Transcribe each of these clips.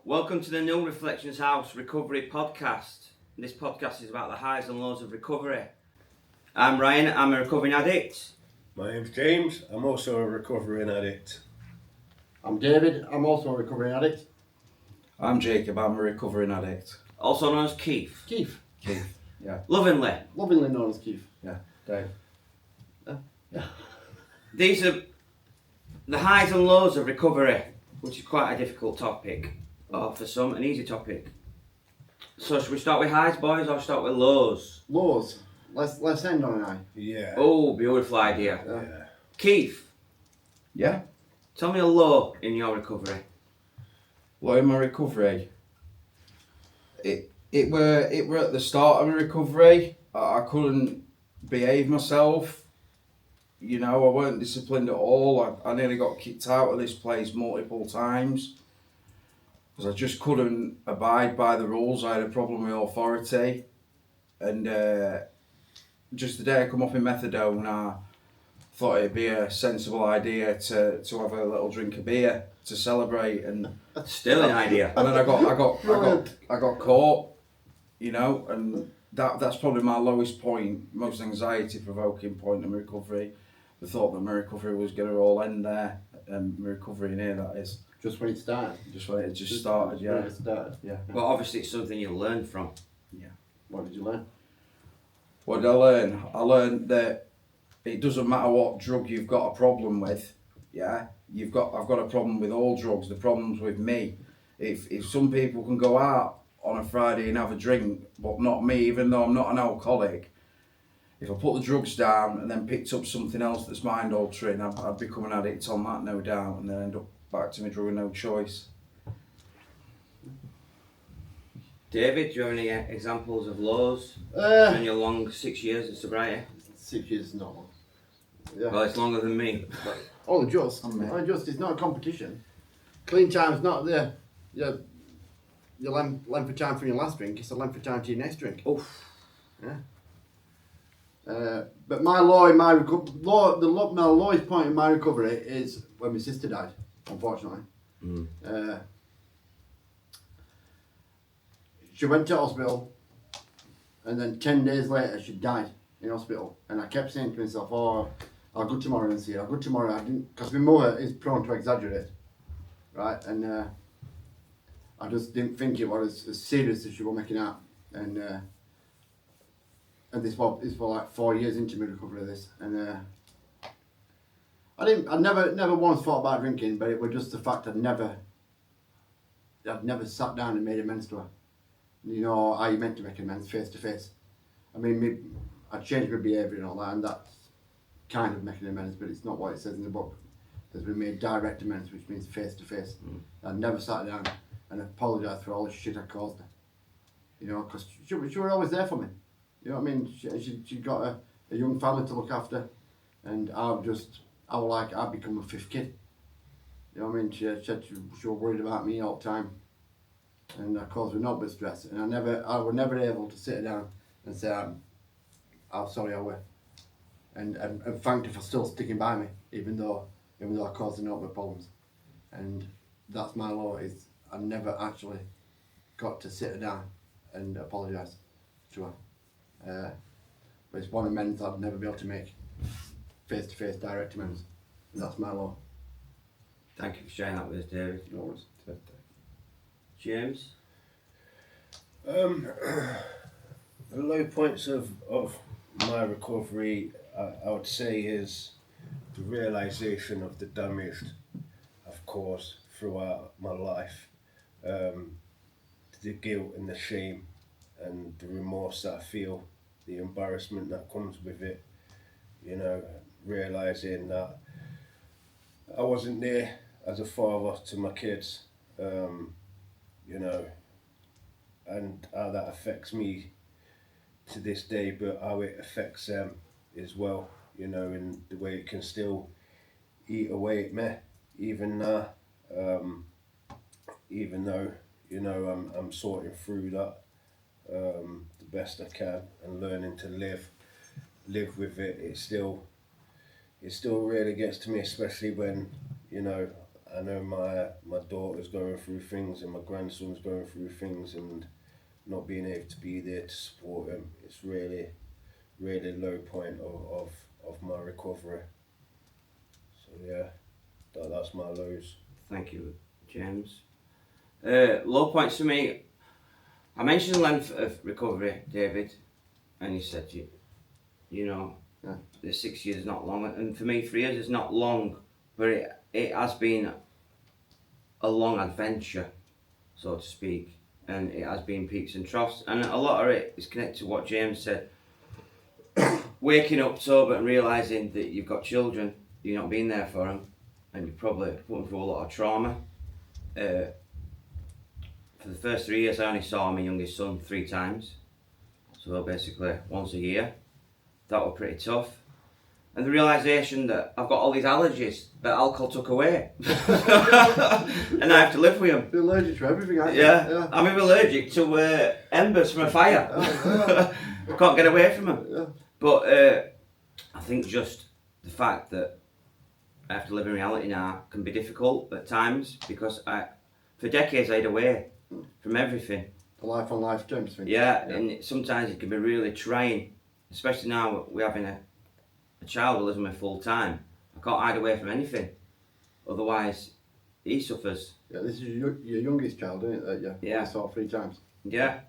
Welcome to the New Reflections House Recovery Podcast. This podcast is about the highs and lows of recovery. I'm Ryan, I'm a recovering addict. My name's James, I'm also a recovering addict. I'm David, I'm also a recovering addict. I'm Jacob, I'm a recovering addict. Also known as Keith. Keith, Lovingly. lovingly known as Keith. Dave. These are the highs and lows of recovery, which is quite a difficult topic. Or for some, an easy topic. So should we start with highs, boys, or start with lows? Lows. Let's end on an eye. Yeah. Oh, beautiful idea. Yeah. Keith, Yeah? tell me a low in your recovery. Well, in my recovery, it were at the start of my recovery. I couldn't behave myself. You know, I weren't disciplined at all. I nearly got kicked out of this place multiple times because I just couldn't abide by the rules. I had a problem with authority, and just the day I come off in methadone, I thought it'd be a sensible idea to have a little drink of beer to celebrate, and Still an idea. then I got caught, you know, and that's probably my lowest point, most anxiety provoking point in my recovery. The thought that my recovery was going to all end there, and my recovery in here, that is, Just when it started. just when it just started, When yeah. it started. Yeah. Well, obviously it's something you learn from. What did you learn? What did I learn? I learned that it doesn't matter what drug you've got a problem with, yeah. I've got a problem with all drugs. The problem's with me. If some people can go out on a Friday and have a drink, but not me, even though I'm not an alcoholic, if I put the drugs down and then picked up something else that's mind altering, I'd become an addict on that, no doubt, and then end up back to my drug of no choice. David, do you have any examples of lows in your long 6 years of sobriety? 6 years is not long. Yeah. Well, it's longer than me. But Only just. I'm Only just. It's not a competition. Clean time's not the your length of time from your last drink. It's the length of time to your next drink. oof. But my low in my my lowest point in my recovery is when my sister died. Unfortunately. She went to hospital, and then 10 days later she died in hospital. And I kept saying to myself, "Oh, I'll go tomorrow and see her. I'll go tomorrow." I didn't, because my mother is prone to exaggerate, right? And I just didn't think it was as serious as she was making out. And this was like 4 years into my recovery of this, and I never once thought about drinking, but it was just the fact I'd never sat down and made amends to her. You know how you meant to make amends face to face. I mean, I changed my behaviour and all that, and that's kind of making amends, but it's not what it says in the book. Because we made direct amends, which means face to face. I never sat down and apologised for all the shit I caused her. You know, because she was always there for me. You know what I mean? She got a young family to look after, and I'd become a fifth kid. You know what I mean? She was worried about me all the time, and I caused her no bit of stress. And I was never able to sit her down and say, I'm sorry I were, and thanked her for still sticking by me, even though I caused her no bit of problems. And that's my law, is I never actually got to sit her down and apologise to her. But it's one amends I'd never be able to make, face to face, direct amends. And that's my law. Thank you for sharing that with us, David. No worries. James? The low points of my recovery, I would say, is the realisation of the damage I've caused throughout my life. The guilt and the shame and the remorse that I feel, the embarrassment that comes with it, you know, realising that I wasn't there as a father to my kids, you know, and how that affects me to this day, but how it affects them as well, you know, and the way it can still eat away at me, even now, even though, you know, I'm sorting through that the best I can and learning to live with it. It still really gets to me, especially when, you know, I know my daughter's going through things and my grandson's going through things, and not being able to be there to support him, it's really low point of my recovery. So yeah, that's my lows. Thank you, James. Low points for me. I mentioned length of recovery, David, and you said you know, Yeah. the 6 years is not long, and for me 3 years is not long, but it has been a long adventure, so to speak, and it has been peaks and troughs, and a lot of it is connected to what James said. Waking up sober and realising that you've got children, you're not being there for them, and you're probably putting through a lot of trauma. For the first 3 years, I only saw my youngest son 3 times, so basically once a year. That was pretty tough. And the realisation that I've got all these allergies that alcohol took away, and I have to live with them. You're allergic to everything, aren't you? Yeah, I'm even allergic to embers from a fire. Can't get away from them. Yeah. But I think just the fact that I have to live in reality now can be difficult at times, because for decades I hid away from everything. The life on life terms thing. Yeah, and sometimes it can be really trying, especially now we're having a child who lives with me full time. I can't hide away from anything, otherwise he suffers. Yeah, this is your youngest child, isn't it? Yeah. You saw 3 times. Yeah,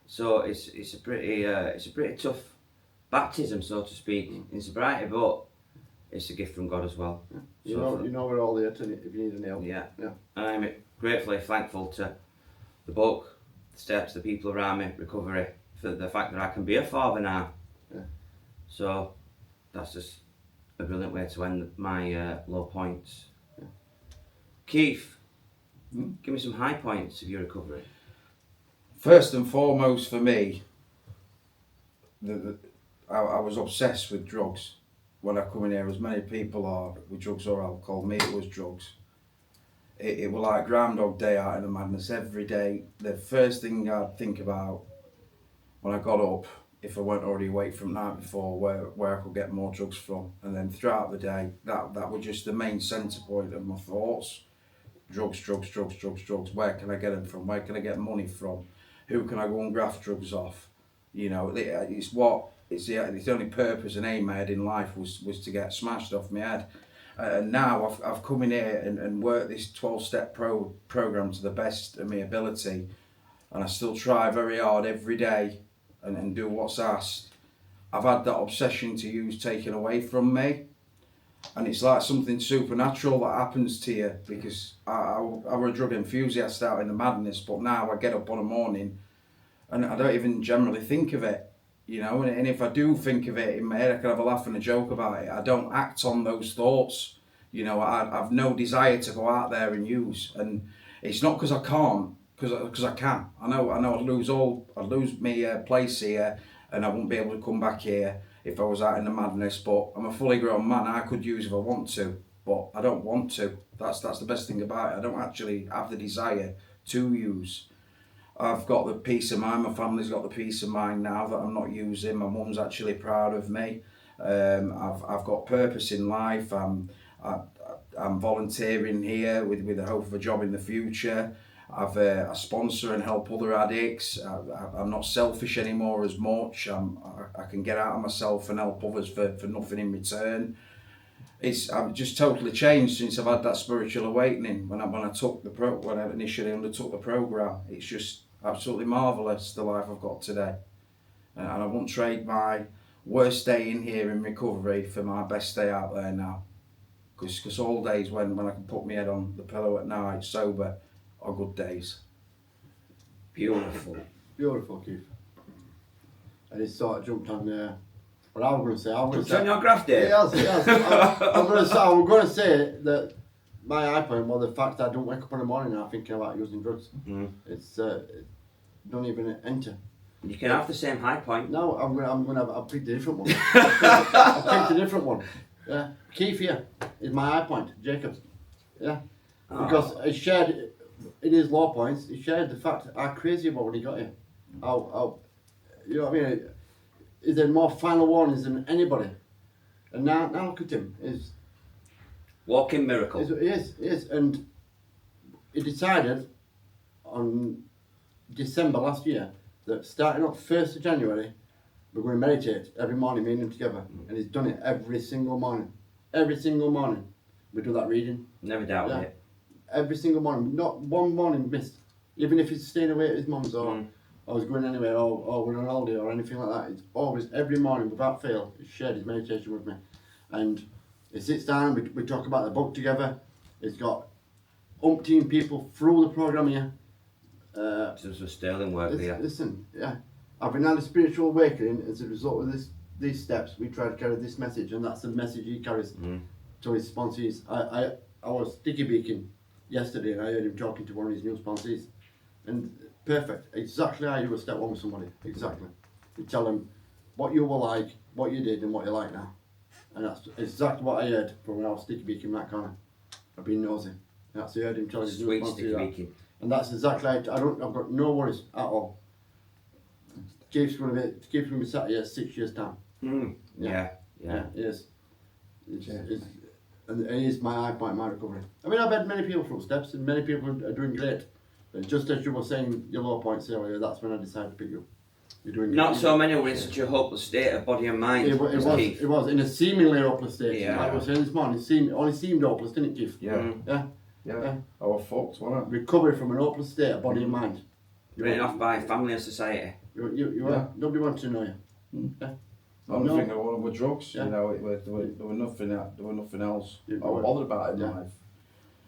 so it's a pretty tough baptism, so to speak, in sobriety, but it's a gift from God as well. You So know we're all there if you need any help. Yeah. Yeah. And I'm gratefully thankful to the book, the steps, the people around me, recovery, for the fact that I can be a father now. Yeah. So that's just a brilliant way to end my low points. Yeah. Keith, give me some high points of your recovery. First and foremost for me, I was obsessed with drugs. When I come in here, as many people are with drugs or alcohol, me it was drugs. It was like Groundhog Day out in the madness every day. The first thing I'd think about when I got up, if I weren't already awake from the night before, where I could get more drugs from. And then throughout the day, that was just the main centre point of my thoughts. Drugs. Where can I get them from? Where can I get money from? Who can I go and graft drugs off? You know, it's the only purpose and aim I had in life was to get smashed off my head. And now I've come in here and worked this 12-step program to the best of my ability, and I still try very hard every day and do what's asked. I've had that obsession to use taken away from me, and it's like something supernatural that happens to you, because I was a drug enthusiast out in the madness, but now I get up on a morning and I don't even generally think of it. You know, and if I do think of it in my head, I can have a laugh and a joke about it. I don't act on those thoughts. You know, I've no desire to go out there and use. And it's not because I can't, because I can. I know I'd lose my place here, and I wouldn't be able to come back here if I was out in the madness. But I'm a fully grown man. I could use if I want to, but I don't want to. That's the best thing about it. I don't actually have the desire to use. I've got the peace of mind, my family's got the peace of mind now that I'm not using. My mum's actually proud of me. I've got purpose in life. I'm volunteering here with the hope of a job in the future. I sponsor and help other addicts. I'm not selfish anymore as much. I can get out of myself and help others for nothing in return. I've just totally changed since I've had that spiritual awakening. When I initially undertook the program, it's just absolutely marvelous, the life I've got today, and I won't trade my worst day in here in recovery for my best day out there now. Because all days when I can put my head on the pillow at night sober are good days. Beautiful. Beautiful, Keith. And he sort of jumped on there. What I was going to say, Turn your graph day. Yes. I'm going to say that my high point was the fact that I don't wake up in the morning now thinking about using drugs. It's don't even enter. You can have the same high point. No, I'll pick the different one. I picked a different one. Yeah, Keith here is my high point. Jacobs. Yeah, because he shared in his low points. He shared the fact how crazy about when he got here. How you know what I mean? Is there more final warnings than anybody? And now look at him. Walking miracle. It is. And he decided on December last year that starting up 1st of January, we're going to meditate every morning, me and him together. And he's done it every single morning. Every single morning. We do that reading. Never doubted Yeah. it. Every single morning. Not one morning missed. Even if he's staying away at his mum's or I was going anywhere or we're on holiday or anything like that. It's always, every morning, without fail, he's shared his meditation with me. And he sits down, we talk about the book together. He's got umpteen people through the programme here. Some sterling work there. Listen, yeah. I've been had a spiritual awakening as a result of these steps. We try to carry this message, and that's the message he carries to his sponsees. I was sticky beaking yesterday, and I heard him talking to one of his new sponsees. And perfect, exactly how you would step one with somebody, exactly. You tell them what you were like, what you did, and what you like now. And that's exactly what I heard from when I was sticky beaking in that corner. I've been nosy. That's I heard him telling his new Sweet sponsee sticky that. beaking. And that's exactly, I've got no worries at all. Keith's going to be sat here 6 years' time. Yeah. It is. And it is my high point in my recovery. I mean, I've had many people through steps, and many people are doing great. But just as you were saying your low points earlier, that's when I decided to pick you. You're doing Not great. so many were in such a hopeless state of body and mind. It as Keith. was in a seemingly hopeless state. Yeah. Like I was saying this morning, it only seemed hopeless, didn't it, Keith? Yeah. Yeah. Yeah. I was fucked, wasn't Recovery from an hopeless state of body and mind. Written off by family and society. You Yeah. nobody wants to know you. Yeah. I? Only No. thing I wanted were drugs. Yeah. You know, there were nothing else You I was were- bothered about in yeah. life.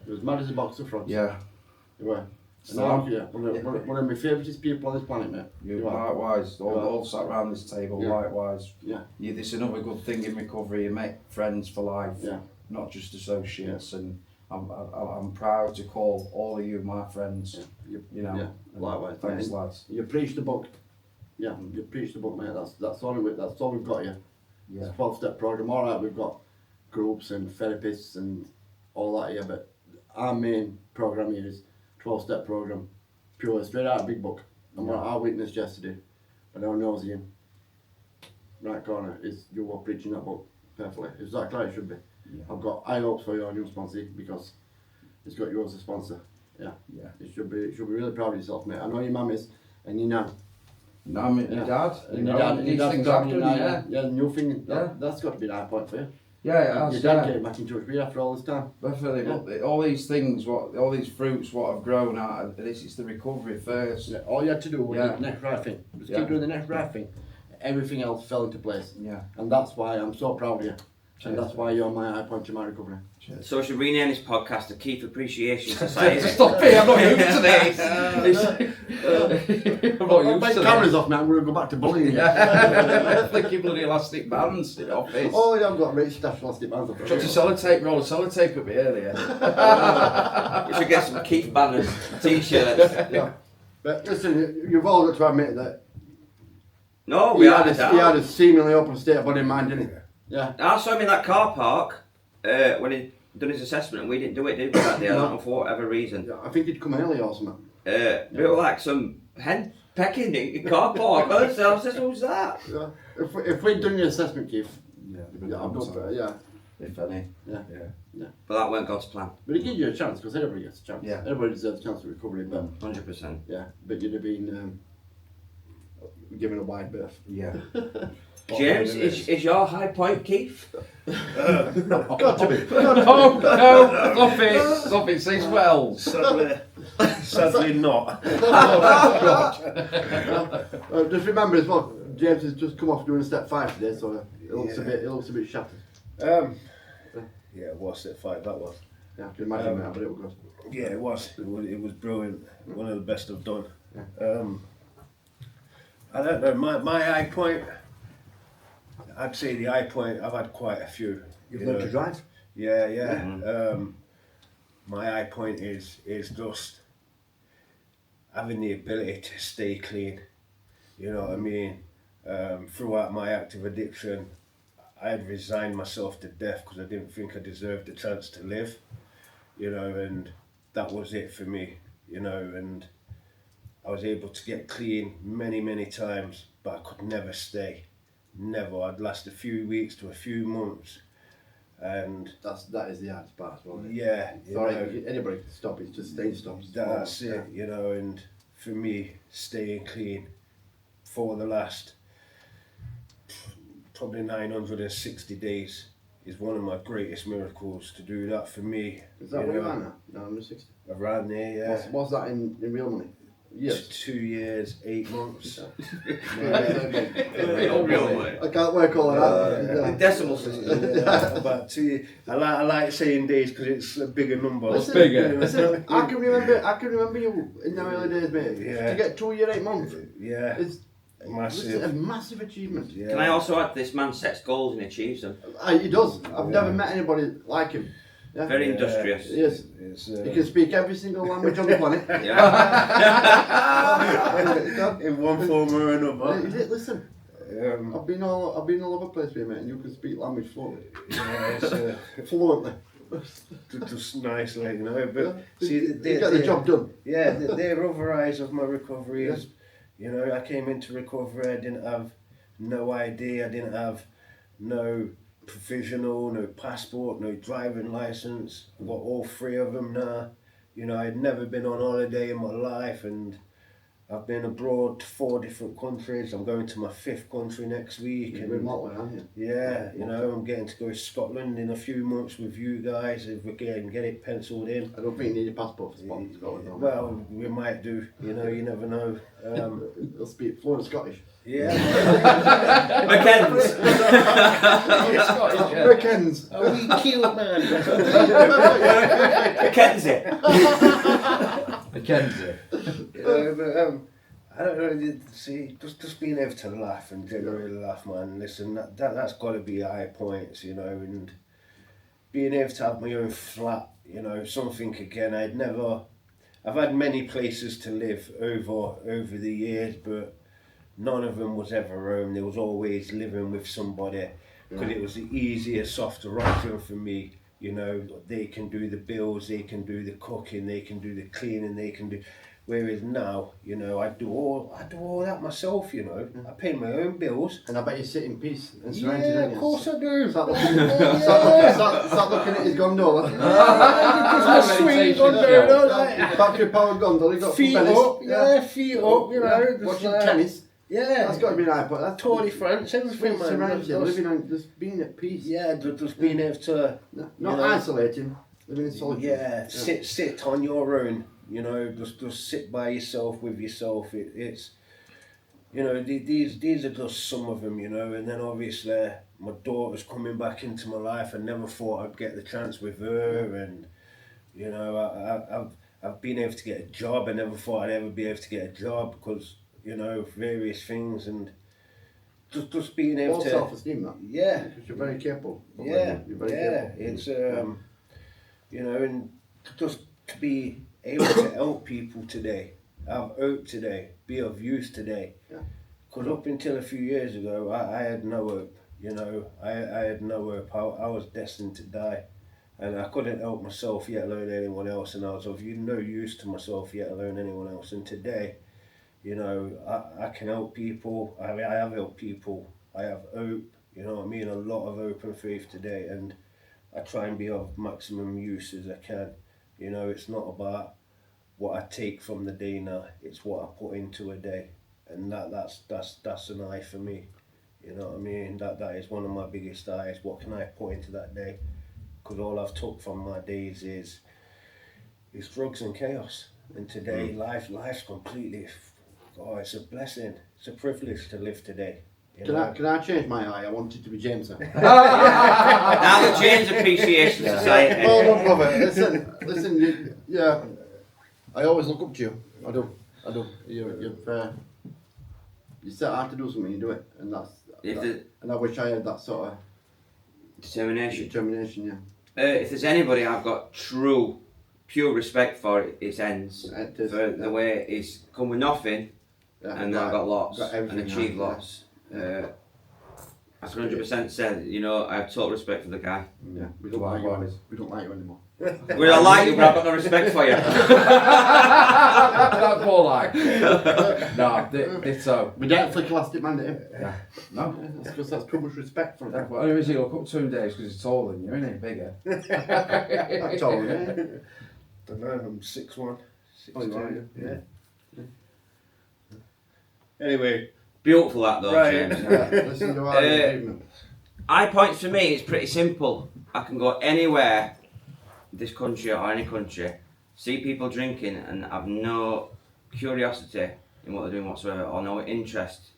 It was mad as a box of frogs. Yeah. You were. And So- I yeah, one of my favouriteest people on this planet, mate. You are. likewise, You are. all sat around this table, Yeah. likewise. Yeah. This is another good thing in recovery. You make friends for life, Yeah. not just associates. And I'm proud to call all of you my friends. You, You know, yeah. and Likewise. thanks, mate. lads. You preach the book. Yeah, you preach the book, mate. That's all we've got here. Yeah, It's a 12-step program. All right, we've got groups and therapists and all that here, but our main program here is 12-step program, pure straight out of Big Book. And what I witnessed yesterday, and I knows you, right corner, is you were preaching that book perfectly. Exactly how it should be. Yeah. I've got high hopes for your new sponsor because it's got you as a sponsor. Yeah, yeah. you should be really proud of yourself, mate. I know your mum is, and your nan. No, my Yeah. dad. And You your know, dad, these your things dad's happen. now, Yeah, yeah, the new thing. Yeah. That's got to be an high point for you. yeah, it Your has. dad Yeah. came back into touch with you after all this time. Definitely, Yeah. but all these things, all these fruits, what have grown out of this, it's the recovery first. Yeah, all you had to do was Yeah. the next right thing. Just Yeah. keep doing the next right thing. Everything else fell into place. Yeah. And that's why I'm so proud of you. Cheers. And that's why you're my high point in my recovery. So I should rename this podcast the Keith Appreciation Society. Stop it! I'm not used to this. I'm not I'll used take to cameras this. off, man. I'm going to go back to bullying. Yeah. Flicky bloody elastic bands in the office. Oh, yeah, I've got rich stash elastic bands. I've got. Chucked a sellotape, roll of sellotape at me earlier. We should get some Keith banners, t-shirts. Yeah. But listen, you've all got to admit that No, he we had, had he had a seemingly open state of body and mind, didn't he? Yeah. I saw him in that car park when he'd done his assessment and we didn't do it, did we, that day? I don't know for whatever reason. Yeah, I think he'd come early or something. We were like some hen pecking in the car park. I said, who's that? Yeah. If we'd done your assessment, Keith, Yeah, yeah, I've done, yeah. if any. Yeah. Yeah. But that weren't God's plan. But it gives you a chance because everybody gets a chance. Yeah. Everybody deserves a chance of recovery, but 100%. yeah, but you'd have been given a wide berth. Yeah. James, is your high point Keith? Got to be. No, stop it, say well. Sadly not. Just remember as well, James has just come off doing step 5 today, so it looks a bit shattered. Yeah, it was step 5, that was. Yeah, I can imagine that, but it was good. Yeah, it was. It was brilliant. One of the best I've done. I don't know, my high point, I'd say the high point, I've had quite a few. You've you learned know. to drive. Yeah. My high point is just having the ability to stay clean. You know what I mean? Throughout my active addiction, I had resigned myself to death because I didn't think I deserved the chance to live. You know, and that was it for me. You know, and I was able to get clean many times, but I could never stay. Never. I'd last a few weeks to a few months, and That is the hardest part as well. Isn't it? yeah, you Sorry, know, anybody can stop. It's just staying stopped. that's it, you know. And for me, staying clean for the last probably 960 days is one of my greatest miracles. To do that for me, Is that you what you know, are now? 960. around there, yeah. What's that in real money? Yes. 2 years, 8 months. Real way. I can't work all that. The decimal system. Yeah, about 2 years. I like saying days because it's a bigger number. It's bigger. Listen, I can remember you in the early days, mate. Yeah. To get 2 year 8 months, Yeah, it's massive. a massive achievement. Yeah. Can I also add, this man sets goals and achieves them. He does. I've never met anybody like him. Yeah. Very industrious. Yes. It's, He can speak every single language on the planet. Yeah. in one form or another. Listen, I've been all over the place with you, mate, and you can speak language fluently. Yeah, it's Fluently. just nice, like, you know. But Yeah. see, You get the job done. Yeah, they're other eyes of my recovery is, you know, I came into recovery, I didn't have no ID, I didn't have no provisional, no passport, no driving license. I've got all 3 of them now. You know, I'd never been on holiday in my life, and I've been abroad to 4 different countries. I'm going to my 5th country next week. You're And remotely, aren't you? yeah, you know, I'm getting to go to Scotland in a few months with you guys if we can get it penciled in. I don't think you need a passport for Scotland. no. Well, we might do, you know, you never know. He'll speak fluent Scottish. Yeah. McKenzie. Weekends. A wee cute man. Mackenzie. Mackenzie. But, I don't know, see, just being able to laugh and genuinely laugh, man, listen, that's got to be high points, you know, and being able to have my own flat, you know, something again, I've had many places to live over the years, but none of them was ever home. There was always living with somebody, because it was the easier, softer option for me. You know, they can do the bills, they can do the cooking, they can do the cleaning, they can do. Whereas now, you know, I do all that myself. You know, I pay my own bills. And I bet you sit in peace and surrounded. Yeah, don't of you? course I do. Start looking at his gondola. Because my swing gondola, like, Battery powered gondola. He got feet some tennis. up, yeah, feet up, you know. just Watching like- tennis. Yeah, That's got to be an iPod. That's Tour de France, everything, man. surrounded you, Just- living on, just being at peace. Yeah, just being able to, Not you know. isolating, living in solitude. yeah, sit on your own. You know, just sit by yourself with yourself. It's, you know, these are just some of them. You know, and then obviously my daughter's coming back into my life. I never thought I'd get the chance with her, and you know, I've been able to get a job. I never thought I'd ever be able to get a job because, you know, various things, and just being able All to, self-esteem, that. yeah, Because you're very capable. yeah, You're very yeah. capable. It's you know, and just to be able to help people today, have hope today, be of use today. Yeah. Because up until a few years ago, I had no hope. You know, I had no hope. I was destined to die, and I couldn't help myself, yet alone anyone else. And I was of no use to myself, yet alone anyone else. And today, you know, I can help people. I have helped people. I have hope. You know what I mean? A lot of hope and faith today, and I try and be of maximum use as I can. You know, it's not about what I take from the day now. It's what I put into a day, and that's an eye for me. You know what I mean? That is one of my biggest eyes. What can I put into that day? Because all I've took from my days is drugs and chaos. And today, life's completely. Oh, it's a blessing. It's a privilege to live today. You know? Can I change my eye? I want it to be James. Now the James Appreciation Society. Hold on, brother. Listen. Yeah, I always look up to you. I do. You set out to do something, you do it, and and I wish I had that sort of Determination. determination. If there's anybody I've got pure respect for, it's Ends. Yeah, it is, For the way he's come with nothing, yeah. and I've got lots, got and everything achieved now, lots. I 100% said, you know, I have total respect for the guy. Yeah, we don't like you. We don't like you anymore. We don't like you, but I've got no respect for you. That ball like. No, ditto. We don't flick elastic man, did him? No. That's because that's too much respect for him. Well, who is he look up to him, Dave? Because he's taller than you, isn't he? Bigger. That's all, yeah. Don't know, I'm 6'1", 6'2". Oh, you are, yeah. Anyway, Beautiful that though, Right. James. Listen to our improvement. High points for me, it's pretty simple. I can go anywhere, this country or any country, see people drinking and have no curiosity in what they're doing whatsoever or no interest.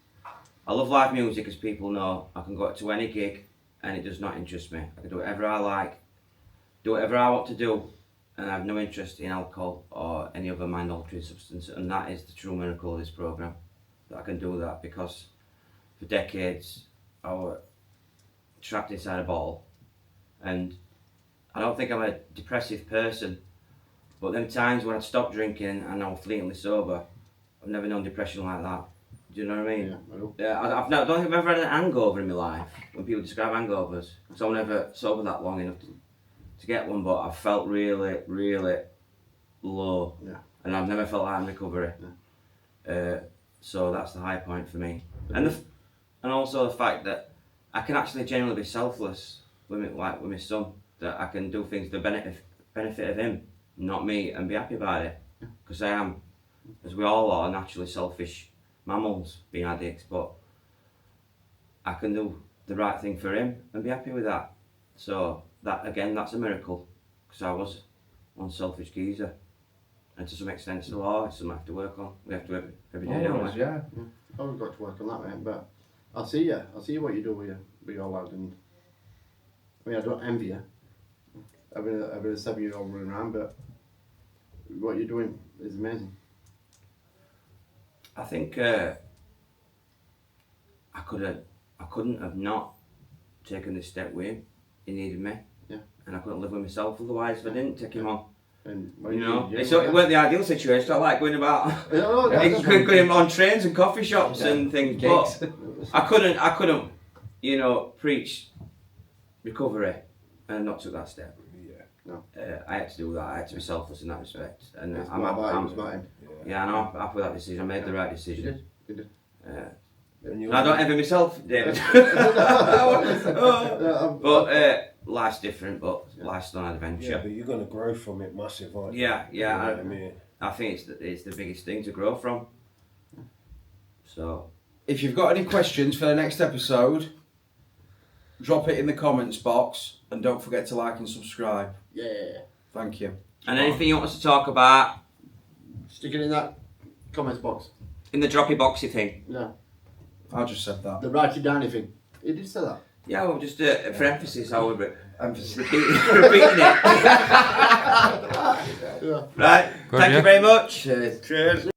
I love live music, as people know. I can go to any gig and it does not interest me. I can do whatever I like, do whatever I want to do, and I have no interest in alcohol or any other mind-altering substance, and that is the true miracle of this programme, that I can do that, because for decades I was trapped inside a bottle, and I don't think I'm a depressive person, but them times when I'd stopped drinking and I was fleetingly sober, I've never known depression like that. Do you know what I mean? Yeah, I know. Yeah, I don't think I've ever had an hangover in my life, when people describe hangovers. So I'm never sober that long enough to get one, but I felt really, really low. Yeah. And I've never felt that in recovery. So that's the high point for me. And and also the fact that I can actually genuinely be selfless with me, like with my son, that I can do things to benefit of him, not me, and be happy about it. Because I am, as we all are, naturally selfish mammals, being addicts, but I can do the right thing for him and be happy with that. So that, again, that's a miracle, because I was one selfish geezer, and to some extent still are. It's something I have to work on. We have to work every day, don't Always, we? yeah. Oh, we've got to work on that, mate. But I see you. I see what you do with your lad, and I mean, I don't envy you. Having a 7-year-old running around, but what you're doing is amazing. I think I couldn't have not taken this step with him. He needed me. Yeah. And I couldn't live with myself otherwise if I didn't take him on. And You know, it weren't the ideal situation. I like going about, No, that's right. going on trains and coffee shops and things. But I couldn't, you know, preach recovery and not took that step. yeah. I had to do that. I had to be selfless in that respect. And It's I'm not about happy. him, it's about him. Yeah, I know. I'm happy with that decision. I made the right decision. You did. And And I don't envy myself, David. Yeah, But life's different, but life's still an yeah, adventure. but you're going to grow from it massive, aren't you? Yeah, You know yeah. what I mean? I think it's the biggest thing to grow from. So, If you've got any questions for the next episode, drop it in the comments box, and don't forget to like and subscribe. yeah. Thank you. and anything you want us to talk about Stick it in that comments box. in the droppy boxy thing. Yeah. I just said that. The write it down thing. He did say that. Yeah, well, just for emphasis, I would Emphasis. repeating it. Yeah. Right, Good, thank yeah. you very much. Cheers. Cheers.